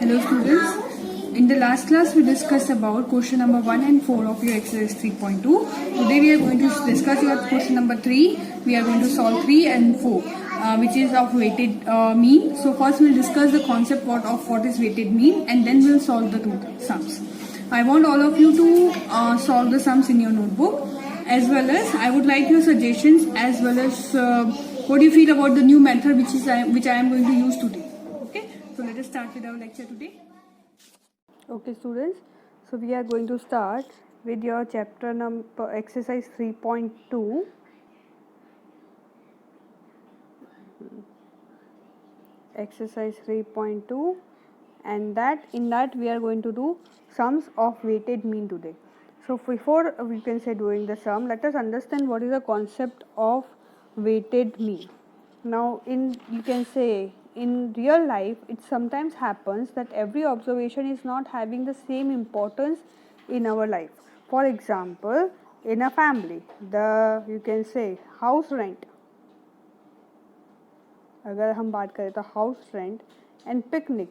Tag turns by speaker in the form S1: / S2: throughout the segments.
S1: Hello students. In the last class we discussed about question number 1 and 4 of your exercise 3.2. Today we are going to discuss your question number 3. We are going to solve 3 and 4 which is of weighted mean. So first we will discuss the concept of what is weighted mean and then we will solve the two sums. I want all of you to solve the sums in your notebook, as well as I would like your suggestions as well as what do you feel about the new method which I am going to use today. Okay, so let us start with our lecture today. Okay students, so we are going to start with your chapter number exercise 3.2. Exercise 3.2, and in that we are going to do sums of weighted mean today. So before we can say doing the sum, let us understand what is the concept of weighted mean. Now you can say in real life it sometimes happens that every observation is not having the same importance in our life. For example, in a family, you can say house rent, अगर हम बात करें तो house rent and picnic,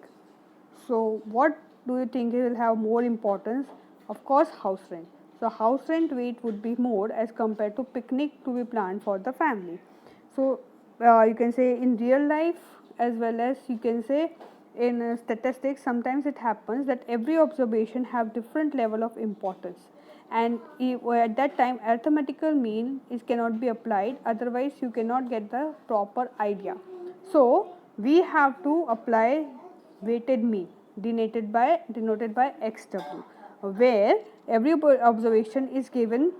S1: so what do you think will have more importance? Of course house rent. So house rent weight would be more as compared to picnic to be planned for the family. So you can say in real life as well as you can say in statistics, sometimes it happens that every observation have different level of importance, and at that time arithmetical mean cannot be applied, otherwise you cannot get the proper idea. So we have to apply weighted mean denoted by XW, where every observation is given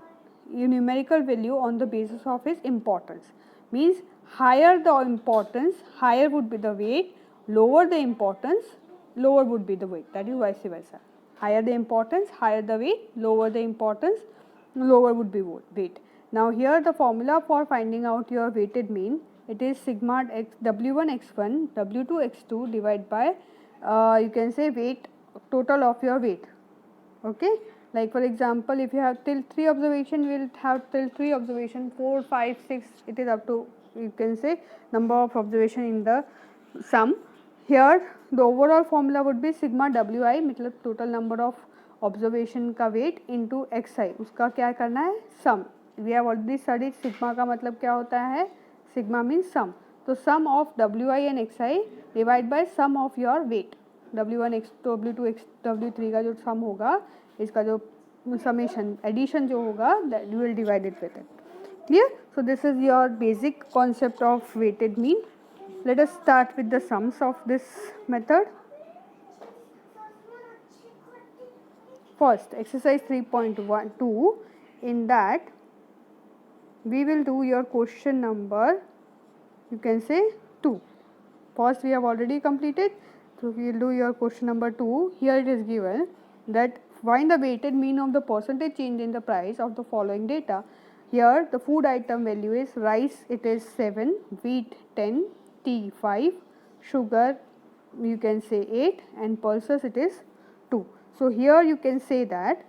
S1: a numerical value on the basis of its importance. Means higher the importance, higher would be the weight, lower the importance, lower would be the weight. That is vice versa. Higher the importance, higher the weight, lower the importance, lower would be weight. Now here the formula for finding out your weighted mean, it is sigma W1 x1 W2 x2 divided by you can say weight, total of your weight. Okay, like for example, if you have till 3 observation, we will have till 3 observation, 4, 5, 6, it is up to you can say number of observation in the sum. Here the overall formula would be sigma Wi, मतलब total number of observation का weight into xi, उसका क्या करना है sum. We have already studied sigma का मतलब क्या होता है, sigma means sum. तो sum of Wi and xi divide by sum of your weight. W1 x W2 x W3 का जो सम होगा, इसका जो समेशन एडिशन जो होगा, that you will divide it with it. Clear? So this is your basic concept of weighted mean. Let us start with the sums of this method. First, exercise 3.2. In that we will do your question number, you can say 2. First we have already completed, so we will do your question number 2. Here it is given that find the weighted mean of the percentage change in the price of the following data. Here the food item value is rice, it is 7, wheat 10, tea 5, sugar you can say 8, and pulses it is 2. So here you can say that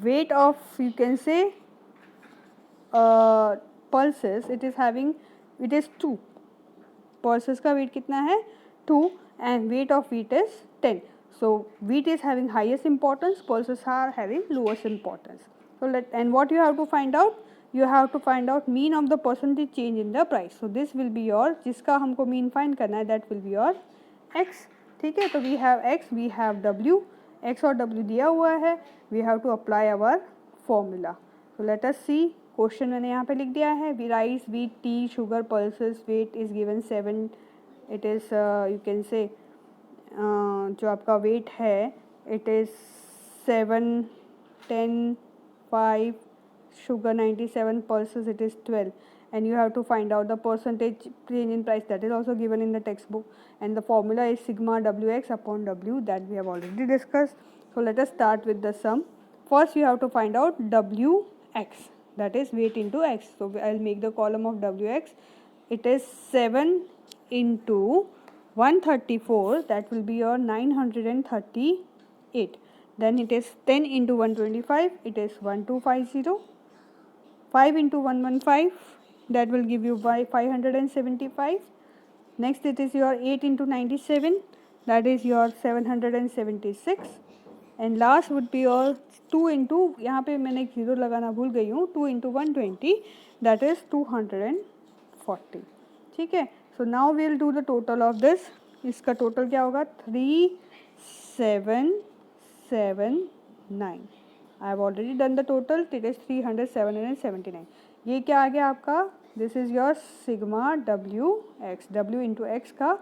S1: weight of you can say pulses, it is 2. Pulses का weight कितना है 2, and weight of wheat is 10. So wheat is having highest importance, pulses are having lowest importance. So and what you have to find out, you have to find out mean of the percentage change in the price. So this will be your, जिसका हमको mean find करना है, that will be your x. ठीक है, तो we have x, we have w, x और w दिया हुआ है, we have to apply our formula. So let us see. Question मैंने यहाँ पे लिख दिया है, rice, wheat, tea, sugar, pulses, weight is given 7, it is you can say जो आपका वेट है it is 7, 10, 5, sugar 97, pulses it is 12, and you have to find out the percentage change in price, that is also given in the textbook, and the formula is sigma Wx upon W, that we have already discussed. So let us start with the sum. First you have to find out Wx, that is weight into x. So I will make the column of Wx. It is 7 into 134, that will be your 938. Then it is 10 into 125, it is 1250. 5 into 115, that will give you 575. Next it is your 8 into 97, that is your 776. And last would be your 2 into, यहाँ पे मैंने एक zero लगाना भूल गई हूँ, 2 into 120, that is 240. ठीक है. So now we will do the total of this. इसका total क्या होगा? 3779. I have already done the total. It is 300,779. ये क्या आ गया आपका? This is your sigma W x. W into x का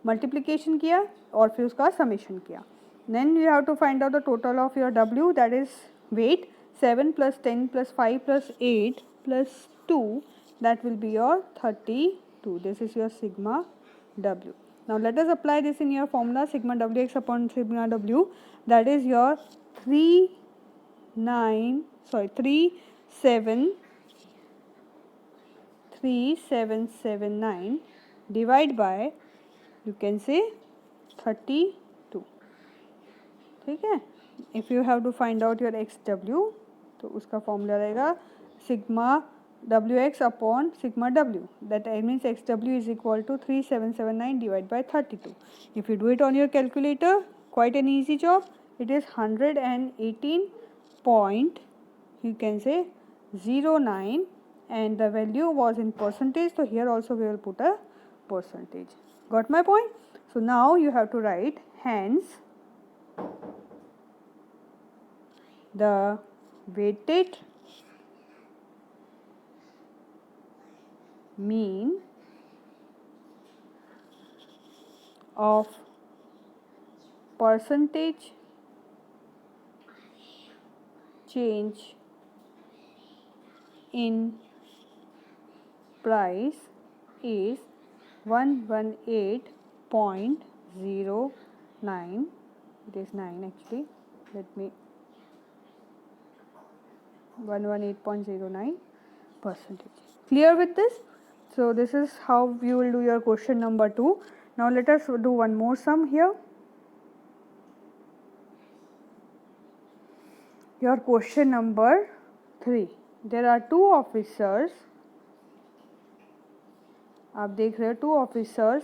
S1: multiplication किया और फिर उसका summation किया. Then you have to find out the total of your W, that is weight. 7 plus 10 plus 5 plus 8 plus 2, that will be your 32. This is your sigma W. Now let us apply this in your formula, sigma Wx upon sigma W, that is your 3779 divide by, you can say 32. ठीक है. If you have to find out your XW, तो उसका formula रहेगा sigma WX upon sigma W. That means XW is equal to 3779 divided by 32. If you do it on your calculator, quite an easy job. It is 118 point, you can say 09, and the value was in percentage, so here also we will put a percentage. Got my point? So now you have to write, hence the weighted mean of percentage change in price is 118.09. It is 9 actually. Let me 118.09%. Clear with this? So this is how you will do your question number 2. Now let us do one more sum here. Your question number 3. There are 2 officers. आप देख रहे हो 2 officers,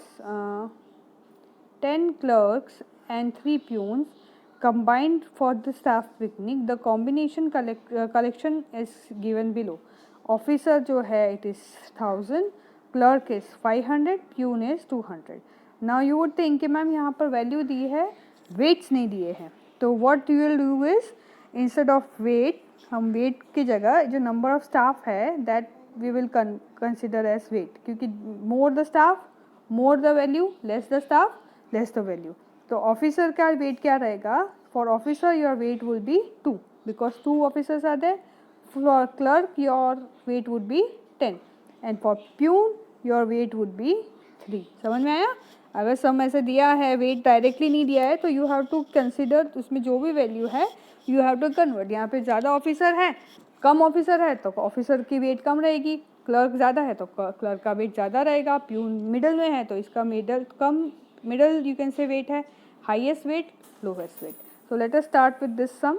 S1: 10 clerks and 3 peons combined for the staff picnic. The combination collection is given below. Officer जो है it is 1000, clerk is 500, peon is 200. Now you would think कि ma'am यहाँ पर value दी है, वेट्स नहीं दिए हैं, तो what you will do is instead of weight, हम वेट की जगह जो नंबर ऑफ स्टाफ है that we will consider as weight, क्योंकि more the staff more the value, less the staff less the value. तो ऑफिसर का weight क्या रहेगा? For officer your weight will be 2 because 2 officers are there. For clerk your weight would be 10 and for peon your weight would be 3. समझ में आया? अगर सम ऐसे दिया है, वेट डायरेक्टली नहीं दिया है, तो यू हैव टू कंसिडर उसमें जो भी वैल्यू है यू हैव टू कन्वर्ट. यहाँ पे ज़्यादा ऑफिसर है, कम ऑफिसर है तो ऑफिसर की वेट कम रहेगी, क्लर्क ज़्यादा है तो क्लर्क का वेट ज़्यादा रहेगा, प्यून मिडल में है तो इसका मिडल कम, middle you can say weight है, highest weight lowest weight. So let us start with this sum.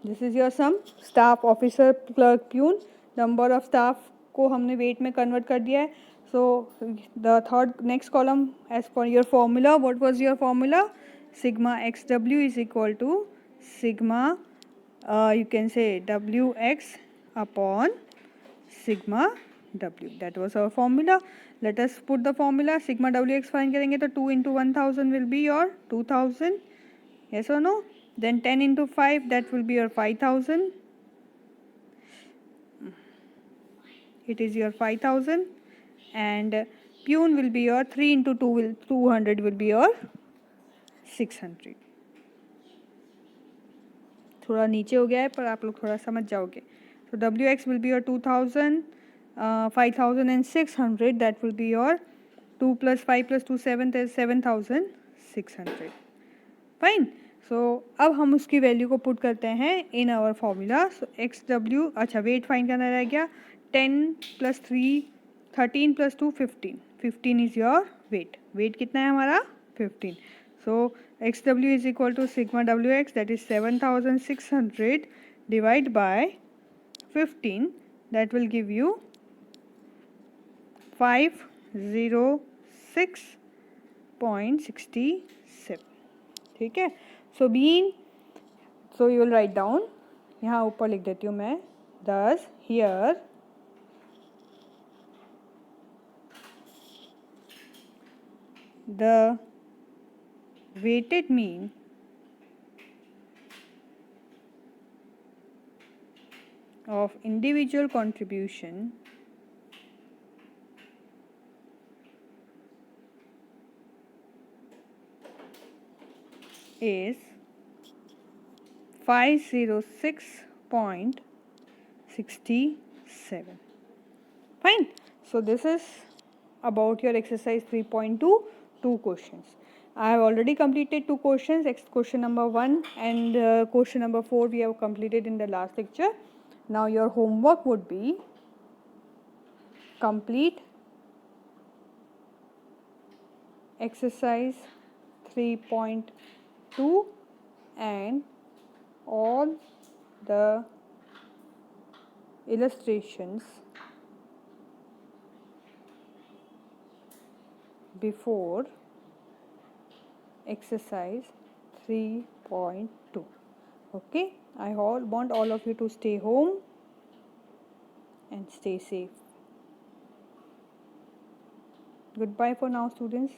S1: This is your sum. Staff, officer, clerk, peon, number of staff को हमने वेट में convert कर दिया है. So the third next column, as per your formula, what was your formula? Sigma XW is equal to sigma you can say WX upon sigma W. That was our formula. Let us put the formula. Sigma WX find करेंगे तो 2 into 1000 will be your 2000. Yes or no? Then 10 into 5, that will be your 5000. It is your 5000. And peon will be your 3 into 200 will be your 600. थोड़ा नीचे हो गया है पर आप लोग थोड़ा समझ जाओगे. So WX will be your 2000, 5000 and 600. That will be your 2 plus 5 plus 2 7 is 7600. Fine. So अब हम उसकी वैल्यू को पुट करते हैं in our formula. So XW, अच्छा वेट फाइंड करना रह गया. 10 plus 3 13 plus 2 15. 15 is your weight. Weight कितना है हमारा? 15. So xw is equal to sigma wx, that is 7600 divided by 15, that will give you 506.67. ठीक है. So being, so you will write down, यहाँ ऊपर लिख देती हूँ मैं, thus here the weighted mean of individual contribution is 506.67. Fine. So this is about your exercise 3.2, 2 questions. I have already completed 2 questions, question number 1 and question number 4 we have completed in the last lecture. Now your homework would be complete exercise 3.2 and all the illustrations before exercise 3.2. Okay, I want all of you to stay home and stay safe. Goodbye for now, students.